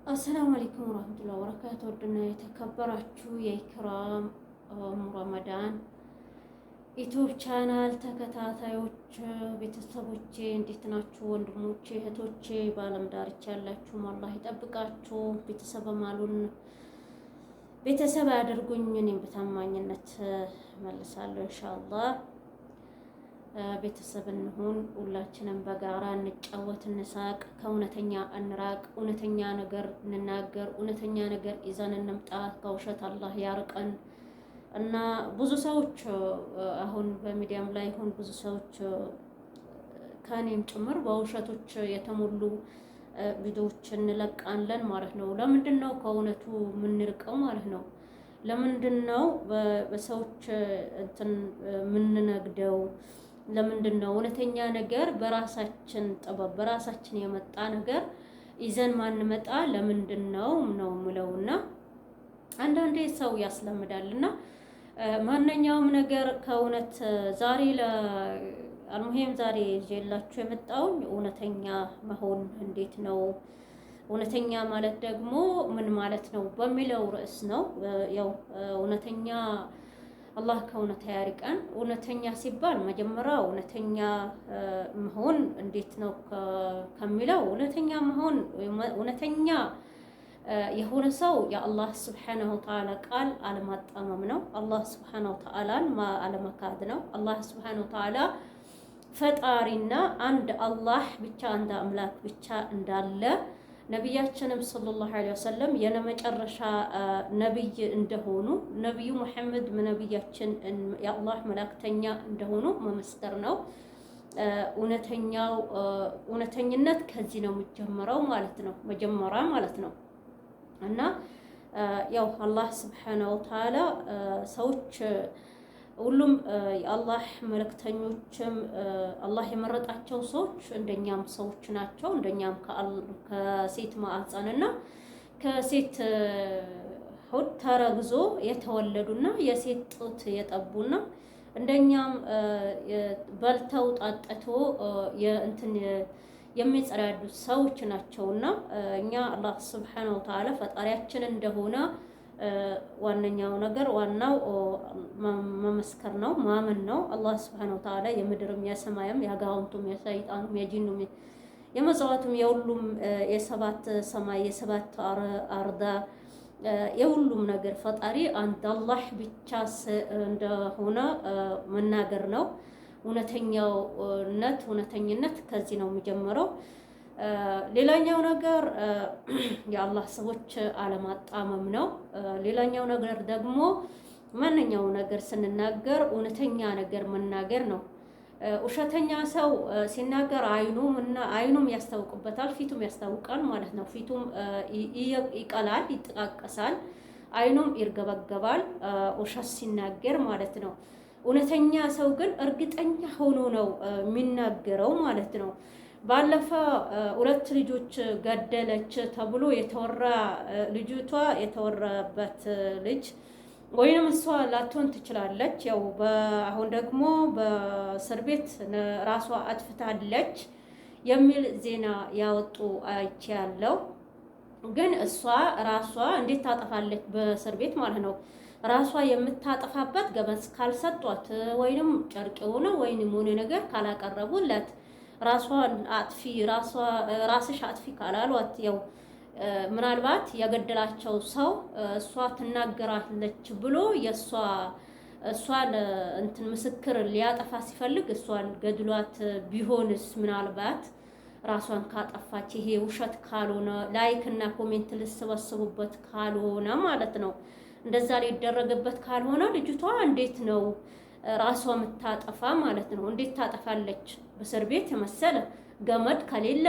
አሰላሙ አለይኩም ወራህመቱላሂ ወበረካቱ። ወድና የተከበራችሁ የኢክራም ረመዳን ዩቲዩብ ቻናል ተከታታዮች ቤተሰቦቼ እንዴት ናችሁ? ወንድሞቼ እህቶቼ፣ በዓለም ዳርቻ ያላችሁ አላህ ይጠብቃችሁ። ቤተሰብ ማሉን ቤተሰብ ያድርጉኝ። እኔም በታማኝነት መልሳለሁ ኢንሻአላህ። ቤተሰብ እንሁን፣ ሁላችንም በጋራ እንጫወት፣ እንሳቅ፣ ከእውነተኛ እንራቅ፣ እውነተኛ ነገር እንናገር፣ እውነተኛ ነገር ይዘን እንምጣ። ከውሸት አላህ ያርቀን እና ብዙ ሰዎች አሁን በሚዲያም ላይ ይሁን ብዙ ሰዎች ከኔም ጭምር በውሸቶች የተሞሉ ቪዲዮዎች እንለቃለን ማለት ነው። ለምንድን ነው ከእውነቱ የምንርቀው ማለት ነው? ለምንድን ነው በሰዎች እንትን የምንነግደው? ለምንድን ነው እውነተኛ ነገር በራሳችን ጥበብ በራሳችን የመጣ ነገር ይዘን ማንመጣ? ለምንድን ነው የምለውና አንዳንዴ ሰው ያስለምዳልና ማንኛውም ነገር ከእውነት ዛሬ አልሙሂም ዛሬ ይዤላችሁ የመጣው እውነተኛ መሆን እንዴት ነው፣ እውነተኛ ማለት ደግሞ ምን ማለት ነው በሚለው ርዕስ ነው። ያው እውነተኛ አላህ ከእውነት ያርቀን። እውነተኛ ሲባል መጀመሪያ እውነተኛ መሆን እንዴት ነው ከሚለው እውነተኛ መሆን እውነተኛ የሆነ ሰው የአላህ ስብሓነሁ ወተዓላ ቃል አለማጣመም ነው። አላህ ስብሓነሁ ወተዓላን አለመካድ ነው። አላህ ስብሓነሁ ወተዓላ ፈጣሪና አንድ አላህ ብቻ አንድ አምላክ ብቻ እንዳለ ነቢያችንም ሰለላሁ ዐለይሂ ወሰለም የመጨረሻ ነብይ እንደሆኑ ነብዩ መሐመድ ነብያችን የአላህ መላእክተኛ እንደሆኑ መመስከር ነው። እውነተኝነት ከዚህ ነው የሚጀምረው ማለት ነው፣ መጀመሪያ ማለት ነው። እና ያው አላህ ስብሓነሁ ወተዓላ ሰዎች ሁሉም የአላህ መልእክተኞችም አላህ የመረጣቸው ሰዎች እንደኛም ሰዎች ናቸው። እንደኛም ከሴት ማዕፀንና ከሴት ሆድ ተረግዞ የተወለዱና የሴት ጡት የጠቡና እንደኛም በልተው ጣጠቶ የእንትን የሚጸዳዱ ሰዎች ናቸውና እኛ አላህ ስብሓነሁ ወተዓላ ፈጣሪያችን እንደሆነ ዋነኛው ነገር ዋናው መመስከር ነው፣ ማመን ነው። አላህ ስብሓነሁ ወተዓላ የምድርም የሰማይም የአጋውንቱም የሰይጣኑም የጂኑም የመጽዋቱም የሁሉም የሰባት ሰማይ የሰባት አርዳ የሁሉም ነገር ፈጣሪ አንድ አላህ ብቻ እንደሆነ መናገር ነው። እውነተኝነት ከዚህ ነው የሚጀምረው። ሌላኛው ነገር የአላህ ሰዎች አለማጣመም ነው። ሌላኛው ነገር ደግሞ ማንኛው ነገር ስንናገር እውነተኛ ነገር መናገር ነው። ውሸተኛ ሰው ሲናገር አይኑም ያስታውቅበታል፣ ፊቱም ያስታውቃል ማለት ነው። ፊቱም ይቀላል፣ ይጠቃቀሳል፣ አይኑም ይርገበገባል ውሸት ሲናገር ማለት ነው። እውነተኛ ሰው ግን እርግጠኛ ሆኖ ነው የሚናገረው ማለት ነው። ባለፈው 2 ልጆች ገደለች ተብሎ የተወራ ልጅቷ የተወራበት ልጅ ወይንም እሷ ላትሆን ትችላለች። ያው አሁን ደግሞ በእስር ቤት ራሷ አጥፍታለች የሚል ዜና ያወጡ አይቻለሁ። ግን እሷ ራሷ እንዴት ታጠፋለች? በእስር ቤት ማለት ነው። ራሷ የምታጠፋበት ገበዝ ካልሰጧት ወይንም ጨርቅ ሆነ ወይንም ሆነ ነገር ካላቀረቡለት ራሷን አጥፊ ራስሽ አጥፊ ካላሏት ያው ምናልባት የገደላቸው ሰው እሷ ትናገራለች ብሎ እሷን እንትን ምስክር ሊያጠፋ ሲፈልግ እሷን ገድሏት ቢሆንስ ምናልባት ራሷን ካጠፋች ይሄ ውሸት ካልሆነ ላይክ እና ኮሜንት ልሰበስቡበት ካልሆነ ማለት ነው፣ እንደዛ ሊደረግበት ካልሆነ ልጅቷ እንዴት ነው ራሷ የምታጠፋ ማለት ነው? እንዴት ታጠፋለች? በእስር ቤት የመሰለ ገመድ ከሌለ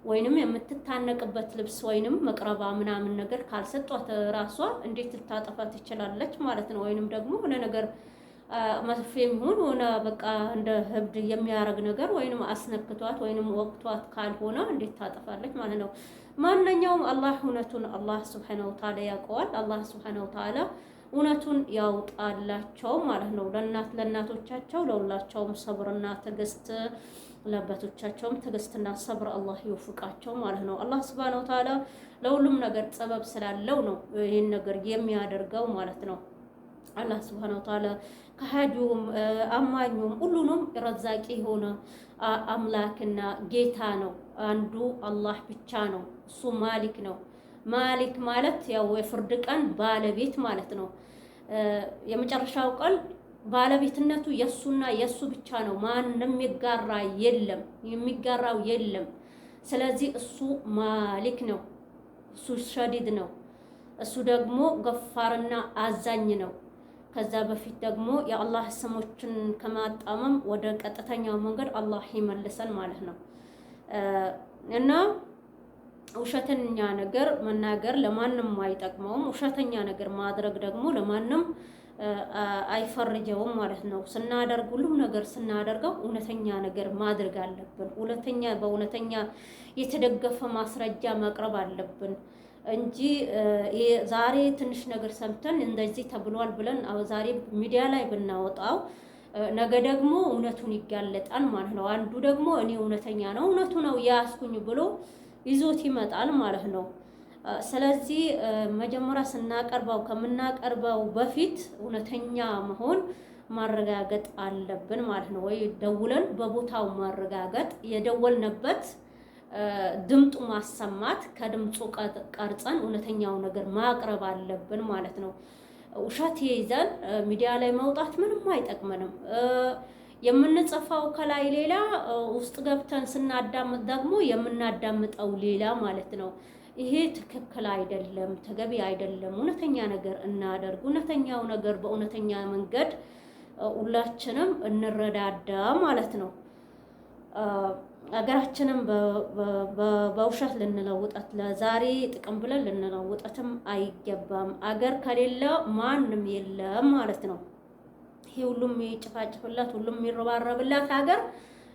ወይንም የምትታነቅበት ልብስ ወይንም መቅረባ ምናምን ነገር ካልሰጧት ራሷ እንዴት ልታጠፋ ትችላለች ማለት ነው? ወይንም ደግሞ ሆነ ነገር መፍሬም ይሁን ሆነ በቃ እንደ ህብድ የሚያረግ ነገር ወይንም አስነክቷት ወይንም ወቅቷት ካልሆነ እንዴት ታጠፋለች ማለት ነው? ማንኛውም አላህ እውነቱን አላህ ሱብሓነሁ ወተዓላ ያውቀዋል። አላህ ሱብሓነሁ ወተዓላ እውነቱን ያውጣላቸው ማለት ነው። ለእናቶቻቸው ለሁላቸውም ሰብርና ትዕግስት፣ ለአባቶቻቸውም ትዕግስትና ሰብር አላህ ይወፍቃቸው ማለት ነው። አላህ ሱብሃነሁ ወተዓላ ለሁሉም ነገር ጥበብ ስላለው ነው ይህን ነገር የሚያደርገው ማለት ነው። አላህ ሱብሃነሁ ወተዓላ ከሃዲውም አማኙም ሁሉንም ረዛቂ የሆነ አምላክና ጌታ ነው። አንዱ አላህ ብቻ ነው። እሱ ማሊክ ነው። ማሊክ ማለት ያው የፍርድ ቀን ባለቤት ማለት ነው። የመጨረሻው ቀን ባለቤትነቱ የሱና የሱ ብቻ ነው። ማንም የሚጋራ የለም፣ የሚጋራው የለም። ስለዚህ እሱ ማሊክ ነው። እሱ ሸዲድ ነው። እሱ ደግሞ ገፋርና አዛኝ ነው። ከዛ በፊት ደግሞ የአላህ ስሞችን ከማጣመም ወደ ቀጥተኛው መንገድ አላህ ይመልሰን ማለት ነው። እና ውሸተኛ ነገር መናገር ለማንም አይጠቅመውም። ውሸተኛ ነገር ማድረግ ደግሞ ለማንም አይፈርጀውም ማለት ነው። ስናደርግ ሁሉም ነገር ስናደርገው እውነተኛ ነገር ማድረግ አለብን። በእውነተኛ የተደገፈ ማስረጃ ማቅረብ አለብን እንጂ ዛሬ ትንሽ ነገር ሰምተን እንደዚህ ተብሏል ብለን ዛሬ ሚዲያ ላይ ብናወጣው ነገ ደግሞ እውነቱን ይጋለጣል ማለት ነው። አንዱ ደግሞ እኔ እውነተኛ ነው እውነቱ ነው ያስኩኝ ብሎ ይዞት ይመጣል ማለት ነው። ስለዚህ መጀመሪያ ስናቀርበው ከምናቀርበው በፊት እውነተኛ መሆን ማረጋገጥ አለብን ማለት ነው። ወይ ደውለን በቦታው ማረጋገጥ፣ የደወልንበት ድምጡ ማሰማት፣ ከድምፁ ቀርጸን እውነተኛው ነገር ማቅረብ አለብን ማለት ነው። ውሸት ይዘን ሚዲያ ላይ መውጣት ምንም አይጠቅመንም። የምንጽፈው ከላይ ሌላ፣ ውስጥ ገብተን ስናዳምጥ ደግሞ የምናዳምጠው ሌላ ማለት ነው። ይሄ ትክክል አይደለም፣ ተገቢ አይደለም። እውነተኛ ነገር እናደርግ። እውነተኛው ነገር በእውነተኛ መንገድ ሁላችንም እንረዳዳ ማለት ነው። አገራችንም በውሸት ልንለውጣት ለዛሬ ጥቅም ብለን ልንለውጣትም አይገባም። አገር ከሌለ ማንም የለም ማለት ነው። ይሄ ሁሉም የሚጨፋጭፍላት ሁሉም የሚረባረብላት ሀገር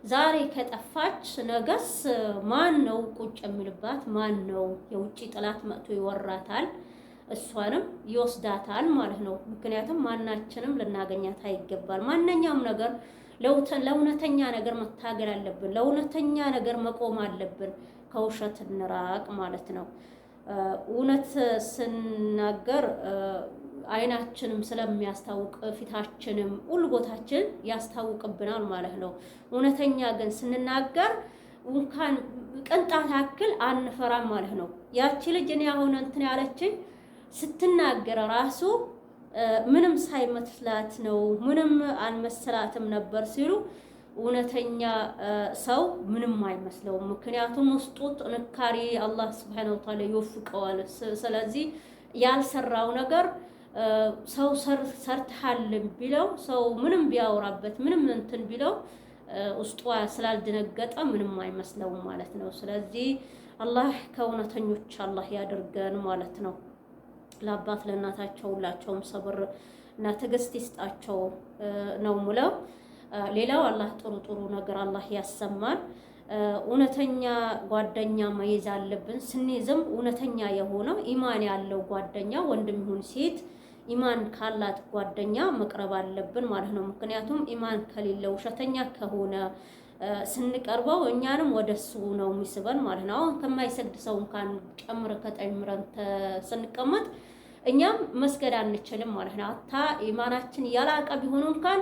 ዛሬ ከጠፋች ነገስ ማን ነው ቁጭ የሚልባት? ማን ነው? የውጭ ጠላት መጥቶ ይወራታል፣ እሷንም ይወስዳታል ማለት ነው። ምክንያቱም ማናችንም ልናገኛት አይገባል። ማንኛውም ነገር ለእውነተኛ ነገር መታገል አለብን። ለእውነተኛ ነገር መቆም አለብን። ከውሸት እንራቅ ማለት ነው። እውነት ስናገር አይናችንም ስለሚያስታውቅ ፊታችንም ሁሉ ቦታችን ያስታውቅብናል ማለት ነው። እውነተኛ ግን ስንናገር እንኳን ቅንጣት ያክል አንፈራም ማለት ነው። ያቺ ልጅ እኔ አሁን እንትን ያለችኝ ስትናገር ራሱ ምንም ሳይመስላት ነው፣ ምንም አልመሰላትም ነበር ሲሉ እውነተኛ ሰው ምንም አይመስለውም። ምክንያቱም ውስጡ ጥንካሬ አላህ ሱብሓነሁ ወተዓላ ይወፍቀዋል። ስለዚህ ያልሰራው ነገር ሰው ሰርተሃል ቢለው ሰው ምንም ቢያወራበት ምንም እንትን ቢለው ውስጧ ስላልደነገጠ ምንም አይመስለውም ማለት ነው። ስለዚህ አላህ ከእውነተኞች አላህ ያድርገን ማለት ነው። ለአባት ለእናታቸው ሁላቸውም ሰብር እና ትዕግስት ይስጣቸው ነው ሙለው። ሌላው አላህ ጥሩ ጥሩ ነገር አላህ ያሰማን። እውነተኛ ጓደኛ መያዝ አለብን። ስንይዝም እውነተኛ የሆነ ኢማን ያለው ጓደኛ ወንድም ይሁን ሴት ኢማን ካላት ጓደኛ መቅረብ አለብን ማለት ነው። ምክንያቱም ኢማን ከሌለው ውሸተኛ ከሆነ ስንቀርበው እኛንም ወደሱ ነው የሚስበን ማለት ነው። አሁን ከማይሰግድ ሰው እንኳን ጨምረ ከጠምረን ስንቀመጥ እኛም መስገድ አንችልም ማለት ነው። አታ ኢማናችን ያላቀ ቢሆን እንኳን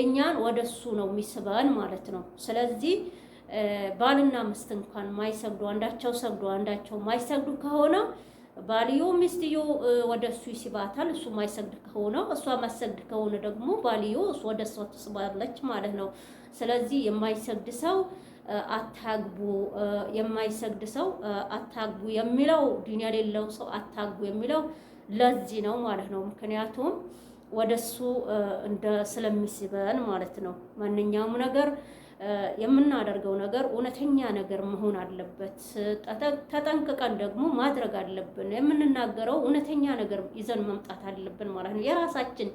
እኛን ወደሱ ነው የሚስበን ማለት ነው። ስለዚህ ባልና ሚስት እንኳን ማይሰግዱ አንዳቸው ሰግዱ አንዳቸው ማይሰግዱ ከሆነ ባልዮ ሚስትዮ ወደሱ ይስባታል። እሱ ማይሰግድ ከሆነ እሷ ማሰግድ ከሆነ ደግሞ ባልዮ እሱ ወደሷ ትስባለች ማለት ነው። ስለዚህ የማይሰግድ ሰው አታግቡ፣ የማይሰግድ ሰው አታግቡ የሚለው ዲን የሌለው ሰው አታግቡ የሚለው ለዚህ ነው ማለት ነው። ምክንያቱም ወደሱ እንደ ስለሚስበን ማለት ነው። ማንኛውም ነገር የምናደርገው ነገር እውነተኛ ነገር መሆን አለበት። ተጠንቅቀን ደግሞ ማድረግ አለብን። የምንናገረው እውነተኛ ነገር ይዘን መምጣት አለብን ማለት ነው። የራሳችን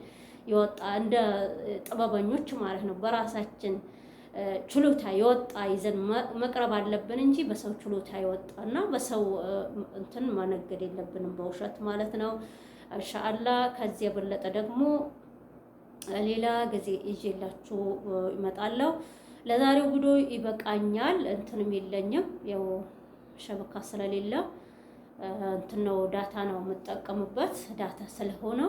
የወጣ እንደ ጥበበኞች ማለት ነው። በራሳችን ችሎታ የወጣ ይዘን መቅረብ አለብን እንጂ በሰው ችሎታ የወጣና በሰው እንትን ማነገድ የለብንም በውሸት ማለት ነው። ኢንሻአላህ ከዚህ የበለጠ ደግሞ ሌላ ጊዜ ይዤላችሁ እመጣለሁ። ለዛሬው ቪዲዮ ይበቃኛል። እንትንም የለኝም ያው ሸበካ ስለሌለ እንትን ነው ዳታ ነው የምጠቀምበት ዳታ ስለሆነ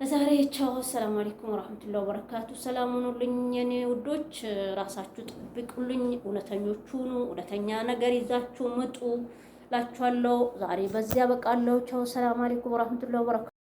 ለዛሬ ቻው። ሰላም አለይኩም ወራህመቱላሂ ወበረካቱ። ሰላም ሁኑልኝ የኔ ውዶች፣ ራሳችሁ ጠብቁልኝ። እውነተኞች ሁኑ፣ እውነተኛ ነገር ይዛችሁ ምጡ ላችኋለሁ። ዛሬ በዚያ በቃለሁ። ቻው። ሰላም አለይኩም ወራህመቱላሂ ወበረካቱ።